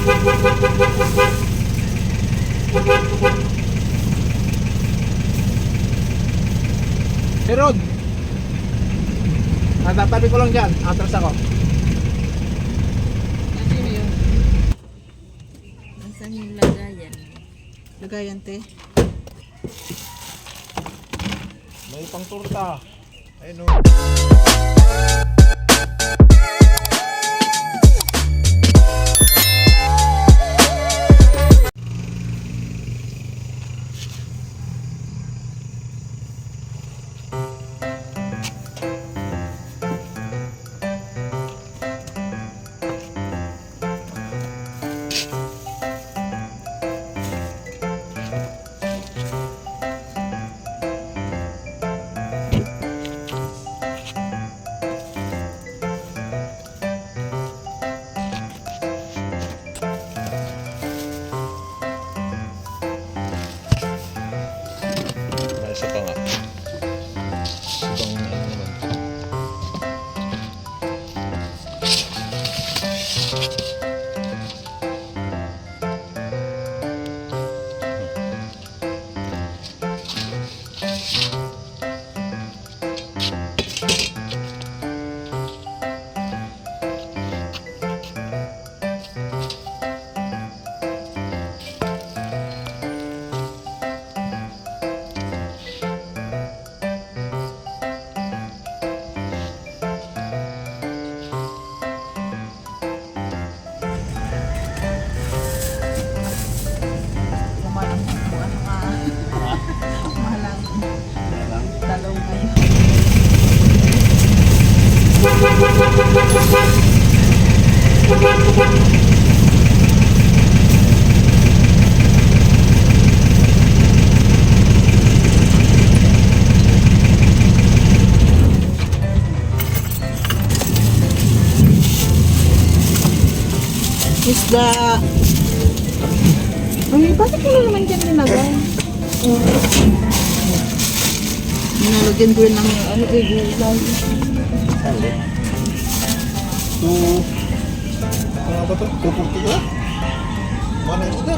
Si Rod, natatabi ko lang dyan, atras ako. Sino yun? Nasaan yung lagayan? Lagayan, te. May pang torta. Ayun o. Isa pa nga. Ibang naman. Talong ngayon. Isda. Ay, bakit mo naman dyan nilagay? Nalagyan ko rin ng ano, gulay. Sali. Ano ba ito? 240 ka? Mana isda?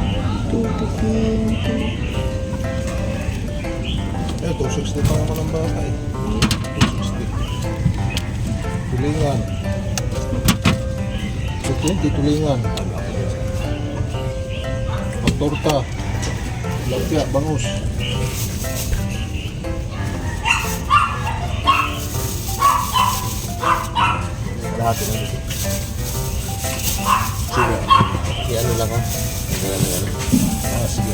250. Eh, 260 pa naman ang baka eh. 260. Tulingan. 220 tulingan. Ang torta. Lapya, bangus. Lahat na dito. Sige. Iano lang ako. Sige.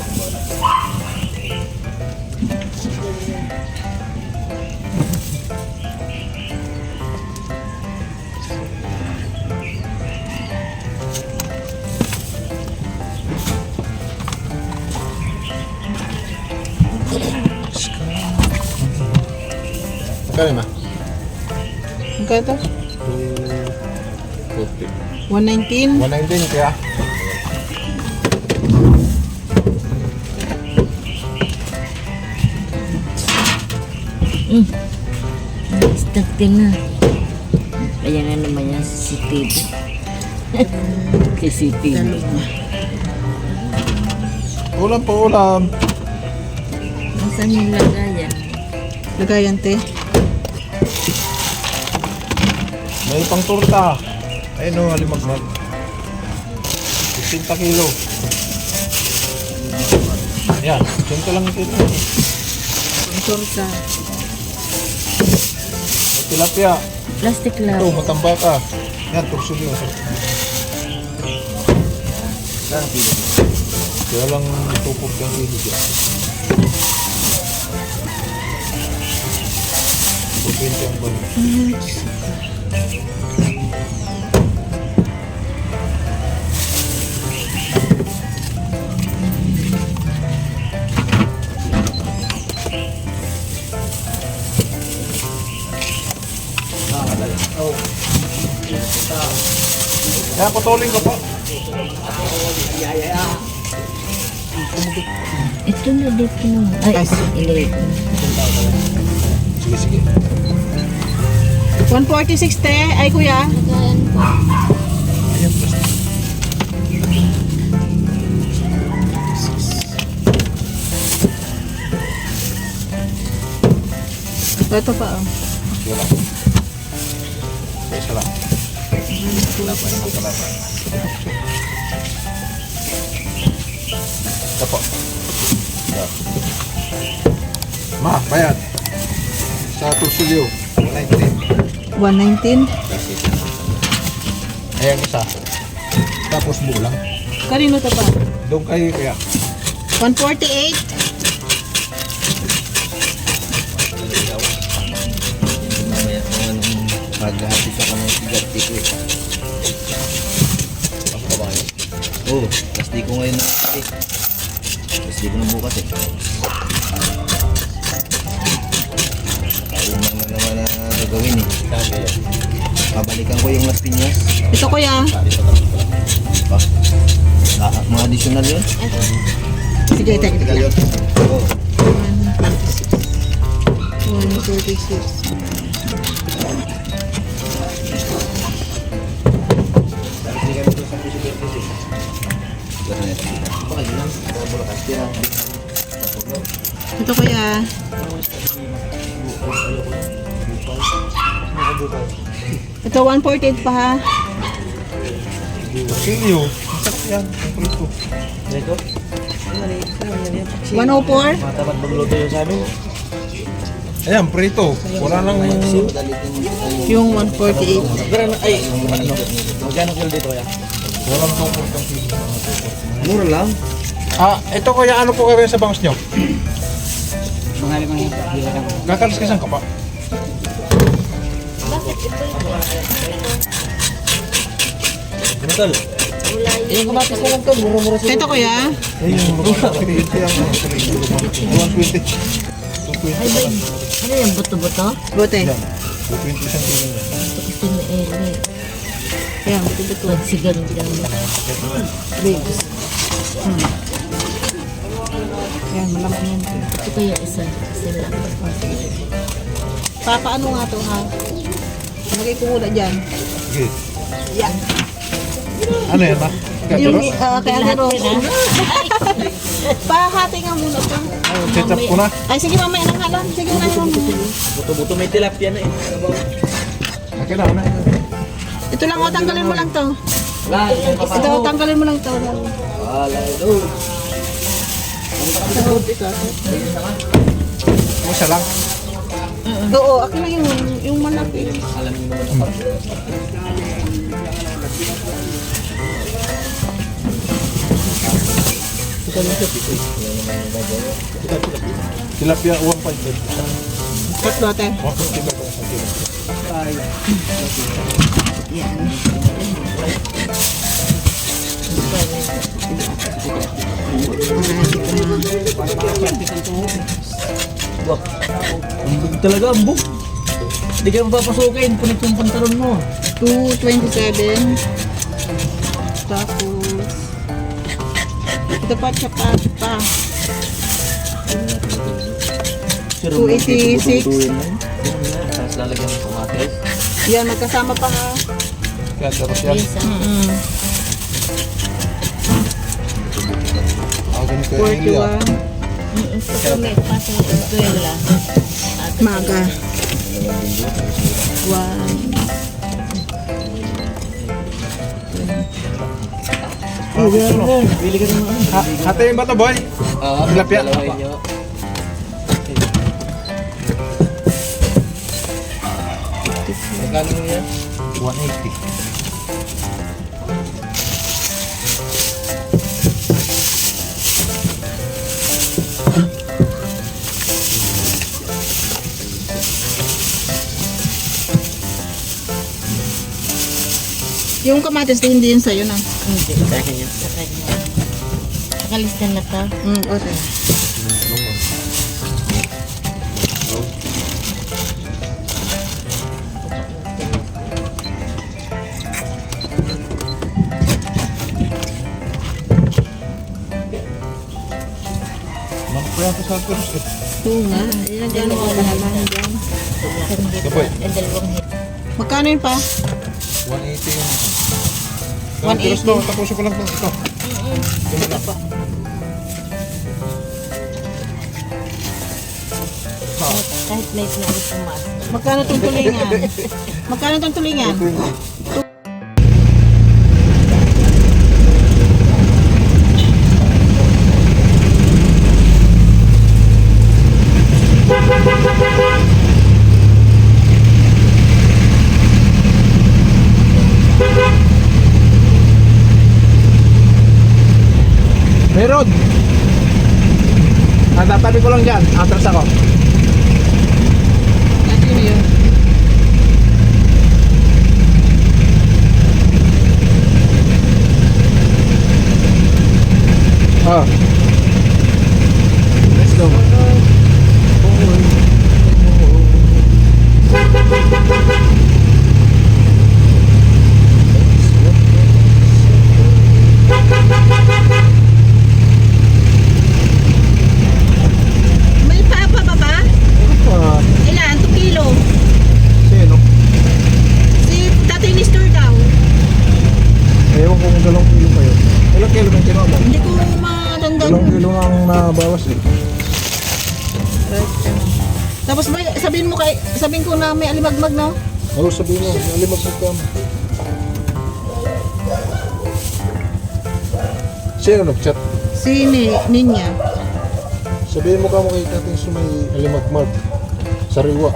Kaya na? Magkano ito? 240. 119? 119 kaya? Start ka na. Ayan na naman yan, CCTV. CCTV. Talong. Ulam po ulam. Nasaan yung lagayan? Lagayan, te. May pang torta. Ayun o, halimagmag. 15 kilo. Yan, 100 lang ito. Ang torta. May tilapia. Plastic lang. Ito, matambaka. Yan, turso nyo. Kaya lang tupog kang hili dyan. 220 ang balik. Kaya putulin ko po. Ito na dito naman. Ay, ilagay ko na. Sige, sige. 146, te. Ay, kuya. Lagayan ko. Ayan, plastic. Ito pa oh. Sige lang. Isa lang. Kalaban, kalaban. Ito po. Ito. Ma, bayad. Sa Torsilyo, 119. 119. Ayan isa. Tapos bulang. Kanino to pa? Doon kayo kaya. 148. Mamaya kung anong maghahati sa kanya sigarte ko eh. Ako ka ba yun? Oo, tas di ko ngayon na eh. Tas di ko na bukas eh. Kaumang na naman na gagawin eh. Babalikan ko yung Las Piñas. Ito kuya. Pa. Mga additional yun? Sige, teka. Tigal yun? Oo. 146. Ito kuya. Ito 148 pa ha. Torsilyo. Masarap yan. Ang prito. 104. Matapat magluto yung sa amin. Ayan, prito. Wala nang... Yung 148. Ay, magkano kilo dito kaya? Walang tukol kang kilo. Mura lang. Ah, ito kaya ano po kayo sa bangus nyo? Kakalis ka saan ka pa? Tol. Yung kamatis ko lang to, mura-mura sa Ito kuya. Eh, yung lupa. Ito yung 120. 220 Ay, ba, ano yung buto-buto? Bote. Yan. 220 isang kilo yan. Gusto ni Ere. Yan, ito. Magsigan dyan. Ribs. Yan, malaman yan. Ito kaya isa. Isa lang. Papaano nga to ha? Lagay ko muna dyan. Sige. Yan. Ano yan ba? Yung Katuros? kaya ano. Pahati nga muna pa. Set up ko na. Ay, sige mamaya nang halan. Sige na yun. buto-buto may tilapia na eh. Akin na, una. Ito lang, o, tanggalin mo lang to. Wala, yung Ito, tanggalin mo lang to. wala ito. Isa lang. Oo, akin lang yung malaki. Alam niyo naman ako. Tilapia, 1.5. Cut natin. 150 ba ito sa kilo? Wah, ang talaga ang buk. Hindi ka mapapasukin, punit yung pantalon mo. 227. Tapos, ito pa, chapat pa. 286. Tapos lalagyan ng kamatis. Yan, magkasama pa ha. Kaya tapos yan. Isa. Ganito yung Emilia. 41. Ito may pasang eskwela. Maga. 1. Bili ka naman. Hatayin ba ito, boy? Tilapia. Dalawain nyo. Magkano mo yan? 180. Yung kamatis din hindi yun sa'yo na. Hindi. Sa kanya. Nakalista na to. Okay. Manok pa yan sa Santos eh. Oo nga. Yan, dyan ako kahalahan dyan. Isang Kapoy. hit. Dalawang hit. Magkano yun pa? 180 yung... 180. No, tapusin ko lang ito. Ito pa. Ha. Kahit late na ulit pumasok. Magkano itong tulingan? Magkano itong tulingan? Meron! Ang tatabi ko lang dyan, atras ako. Ito yun. Ah. Let's go. May papa ba ba? Ah, Ilan? 2 kilo. sino? Si Tatay Nestor daw. Ewan ko kung dalawang kilo pa yun. Ilang kilo ng kinuha mo? Hindi ko matandaan. Dalawang kilo ang nabawas eh. Tapos ba, sabihin ko na may alimagmag na. Oo, sabihin mo, nalimag mo ka. Sino nag-chat? Si Ninya. Sabihin mo ka mo kay Kating Sumay alimagmag. Sariwa.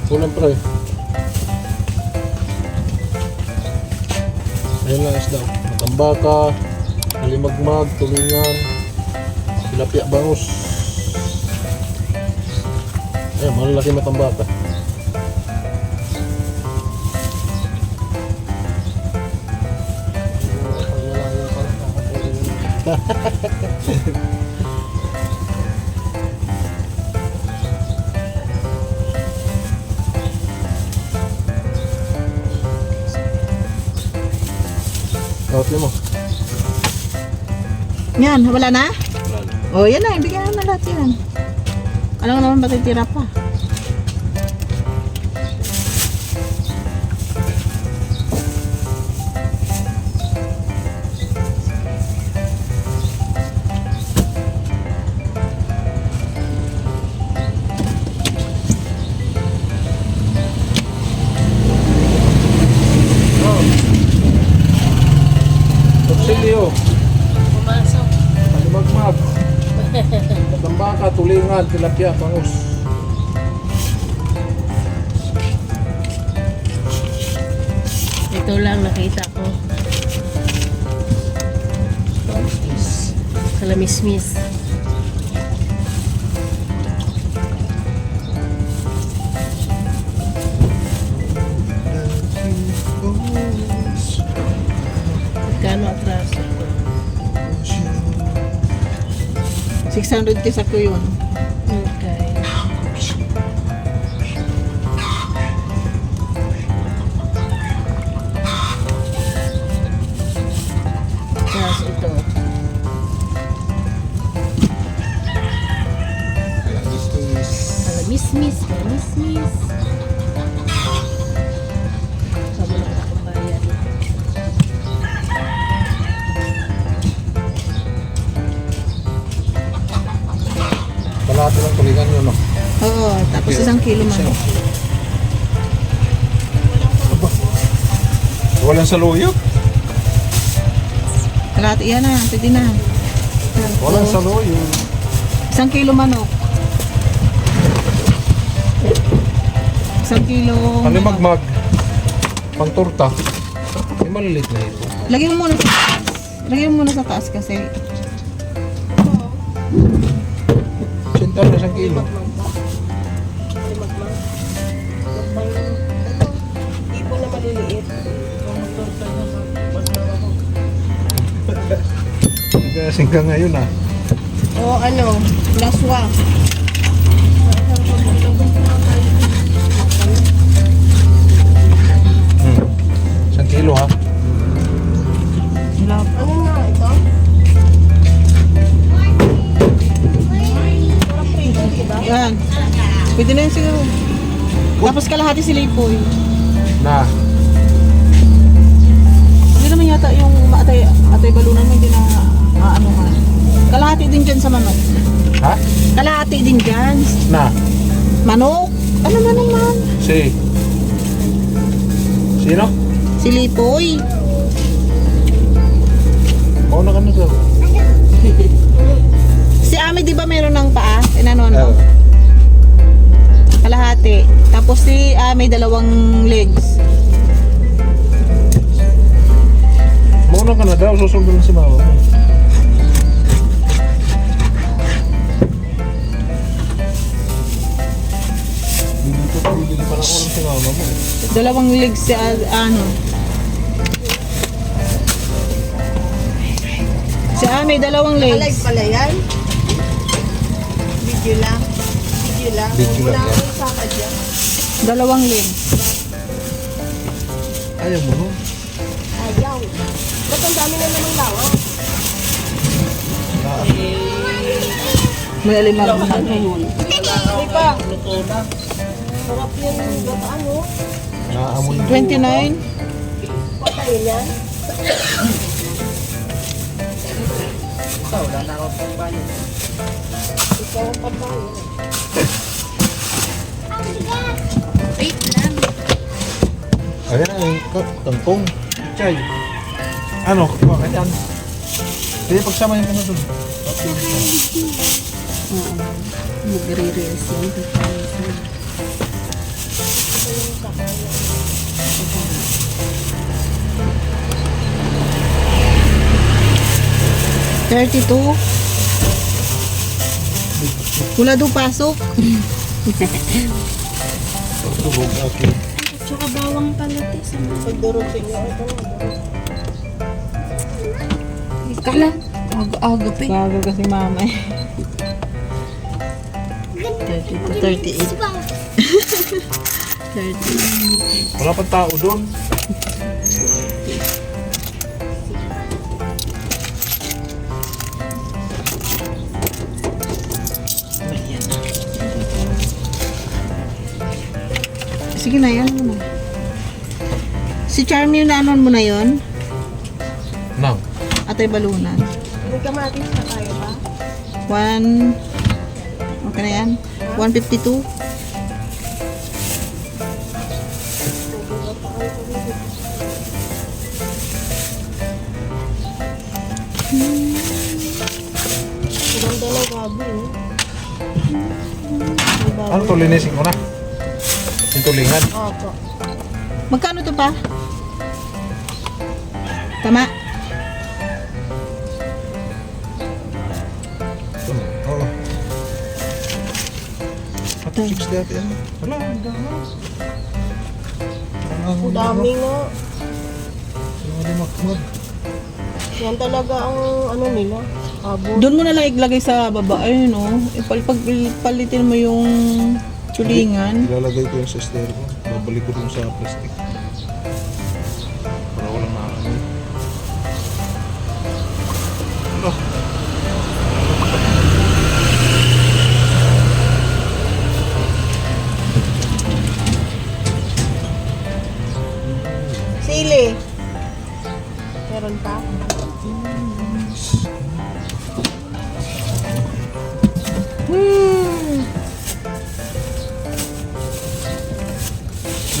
Kulang pre. Ayun lang isda. Matambaka, alimagmag, tulingan, tilapia bangus. Ayun, malalaki matambaka. Okay mo. Yan, wala na? O, yan na. Ibigyan na lahat yan. Alam mo naman ba titira pa? Auxilio, Pumasok. alimagmag, matambaka, tulingan, tilapia bangus. Ito lang nakita ko. Kalamismis. Magkano atraso? 600 kisa ko yun. Okay. Tapos ito. Kalamismis. Kalamismis. Sabi na akong bayan. Kalahati lang tulingan yun, no? Oo, tapos 1 kilo man. Walang saluyot. Kalahati yan na, pwede na. Walang saluyot. 1 kilo manok. 1 kilo manok. Alimagmag, pang torta. Ay, malilit na ito. Lagyan mo muna sa taas. Lagyan mo muna sa taas kasi. Sintal na 1 kilo. Ipo na maliliit. Nagkasing ka ngayon, ah. O ano, laswa. Hmm. 1 kilo, ha? Ano nga ito? Yan. Pwede na yun siguro. Tapos kalahati si Lipoy. Na. Hindi naman yata yung atay balunan mo hindi na ano man. Kalahati din dyan sa manok. Ha? Kalahati din dyan. Na? Manok? Ano na naman? Sino? Si Lipoy. Mauna ka na daw. Si Ami di ba meron ng paa? Inanon mo? Kalahati. Tapos si Ami 2 legs. Mauna ka na daw, susunod na si mama mo. Bibili pa lang ulam si mama mo. 2 legs si ano. Si Ami 2 Alive legs. pala yan. Video lang. Video lang. Video lang Wala yan. akong sama dyan. 2 legs. Ayaw mo no? Ayaw. Ba't ang dami na namang lawa? May alimang na. Hindi pa. Sarap yung bataan mo. Naamoy. 29. Patayin yan. Ikaw ang patayin. Ayan na yung kangkong. Chay. Ano? Bakit yan? Hindi, pagsama yung ano doon. Magre-reels yan. $32. Wala daw pasok. Tubog, okay. Tsaka bawang palate sa mga. Pagdurog sa inyo. Ito na. Kala, aga-aga pa eh. Gago kasi mama eh. 30 to 38. 30. Wala pang tao doon. Sige na, yan mo na. Si Charmy, nanon mo na yon. Nang. Atay balunan. May kamatis na tayo ba? 1. Okay na yan. 152. Ganda ng gabi eh. Ano to, linisin ko na? Yung tulingan. Opo. Magkano to pa? Tama? Oo. At 60 ate yan. Wala, ang dami. Ang dami nga. Ang limakmag. Yan talaga ang ano nila. Abo. Doon mo na lang iglagay sa baba. Ayun o. Palitin mo yung tulingan. Ilalagay ko yung sa stereo ko. Babalik ko dun sa plastic. Para walang nakakami. Ano? Sili. Meron pa?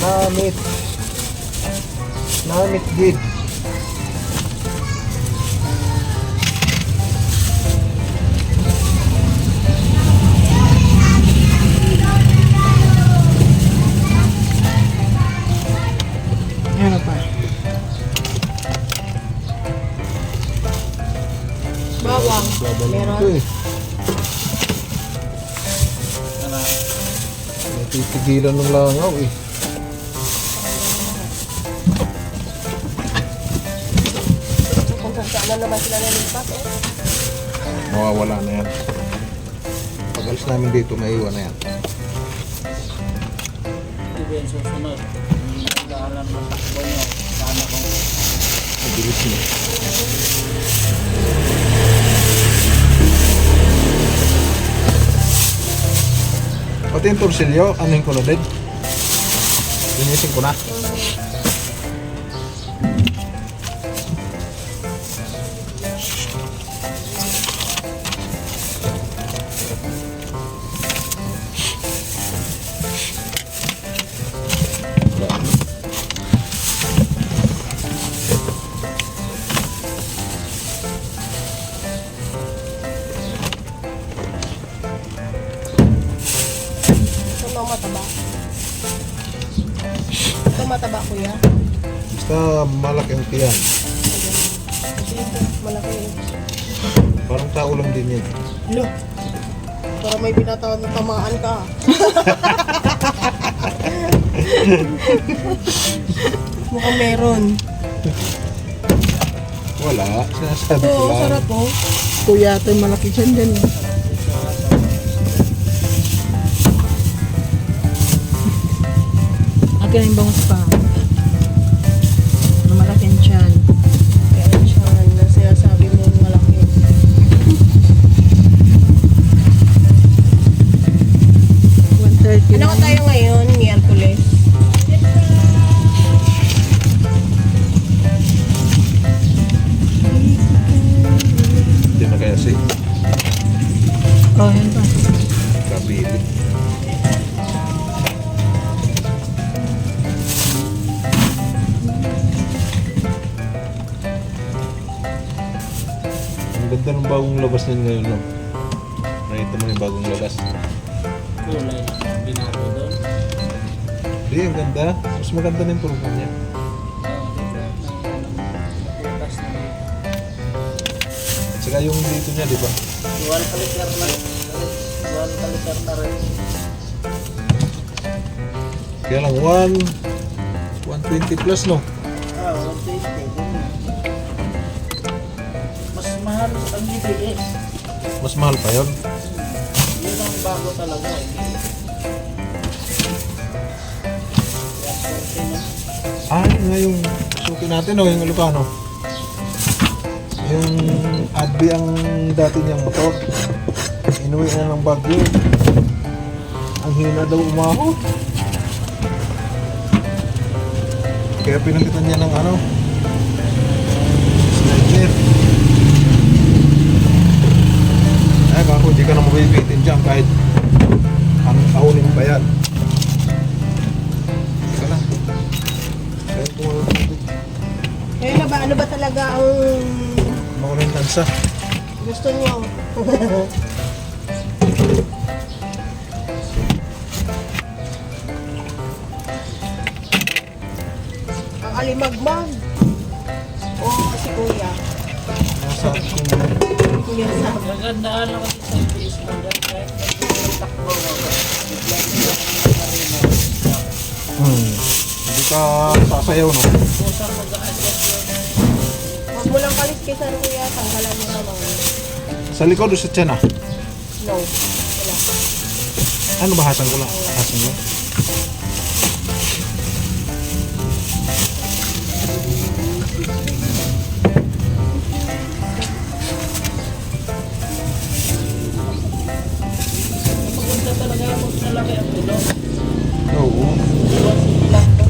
Namit. Namit gid. Ano pa? Bawang. Babalik Meron. ko eh. Natitigilan ng langaw eh. Kung saan na naman sila nalipat eh. Mawawala na yan. Pag alis namin dito, maiwan na yan. Mabilis mo. Pati yung torsilyo, anuhin ko na din. Linisin ko na. mataba. Ito mataba, kuya. Basta malaki ang tiyan. Kasi ito, malaki. Parang tao lang din yan. Lo. Para may binatawag na tamaan ka. Mukhang meron. Wala, sinasabi ko Oo, lang. sarap po. Kuya, ito yung malaki dyan dyan eh. Akin na yung bangus pa. Ano malaki yung tiyan. Kaya siya na sinasabi mo malaki. Ano ka tayo ngayon, Miyerkules? Hindi na kaya si Oh, yun pa. Kabili. Ang ganda ng bagong labas niyan ngayon, no? Nakita mo yung bagong labas. Kulay na binago doon. Hindi, ang ganda. Mas maganda na yung purga niya. Butas na rin. At saka yung dito niya, di ba? Dual kalitar na rin. Dual kalitar na rin. Kaya lang 120 plus, no? 120. Mas mahal ang DBS. Mas mahal pa yun. Yun ang bago talaga. Ah, yun nga yung suki natin, no? Yung Ilocano. Yung Adbi ang dati niyang motor. Inuwi na ng Baguio. Ang hina daw umahon. Kaya pinalitan niya ng ano, sniper. Ay, kako, di ka na mabibitin dyan kahit anong taonin pa yan. Teka lang. Kaya kung Kaya na ba, ano ba talaga ang makulang tansa. gusto niyo? Ang alimagmag. O si Kuya. Nasa kung Kuya sa Magandaan ako sa DBS mo dyan. Kahit takbo mo. Biglang hindi ka sasayaw, no? pusang mag-a-adjust yun. Huwag mo lang kaliskisan, Kuya. Tanggalan mo naman. Sa likod o sa tiyan, ah? No. Wala. Ano ba, hasan ko lang? Hasan mo? Maganda talaga yung mas malaki ang tulong. Oo. Iwan lang to.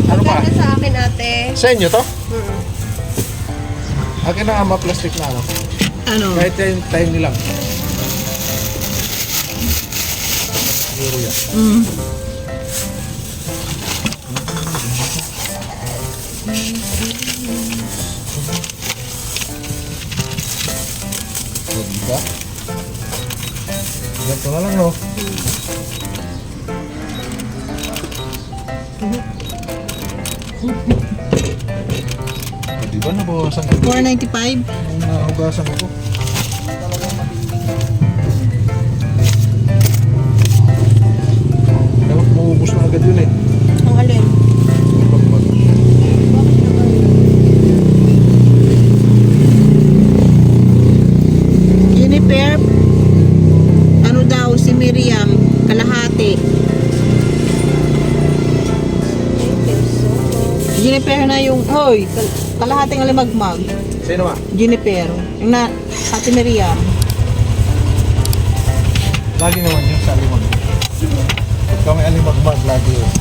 Ano ba? Ganda sa akin, ate. Sa inyo to? Mm. Akin na ama plastic na, ano? Ano? Kahit yung time lang. Siguro yan. Mm. O, diba? Ganito na lang, no? O, diba nabawasan ko? 495? Nung nahugasan ko. Dapat maubos na agad yun, eh. Ang alin? Pagpag. Juniper, ano daw, si Miriam, kalahati. Juniper na yung, hoy, kalahating alimagmag. Sino ba? Juniper, yung na, Ate Miriam. Lagi naman yun sa alimag. Pagka may alimagmag, lagi yun.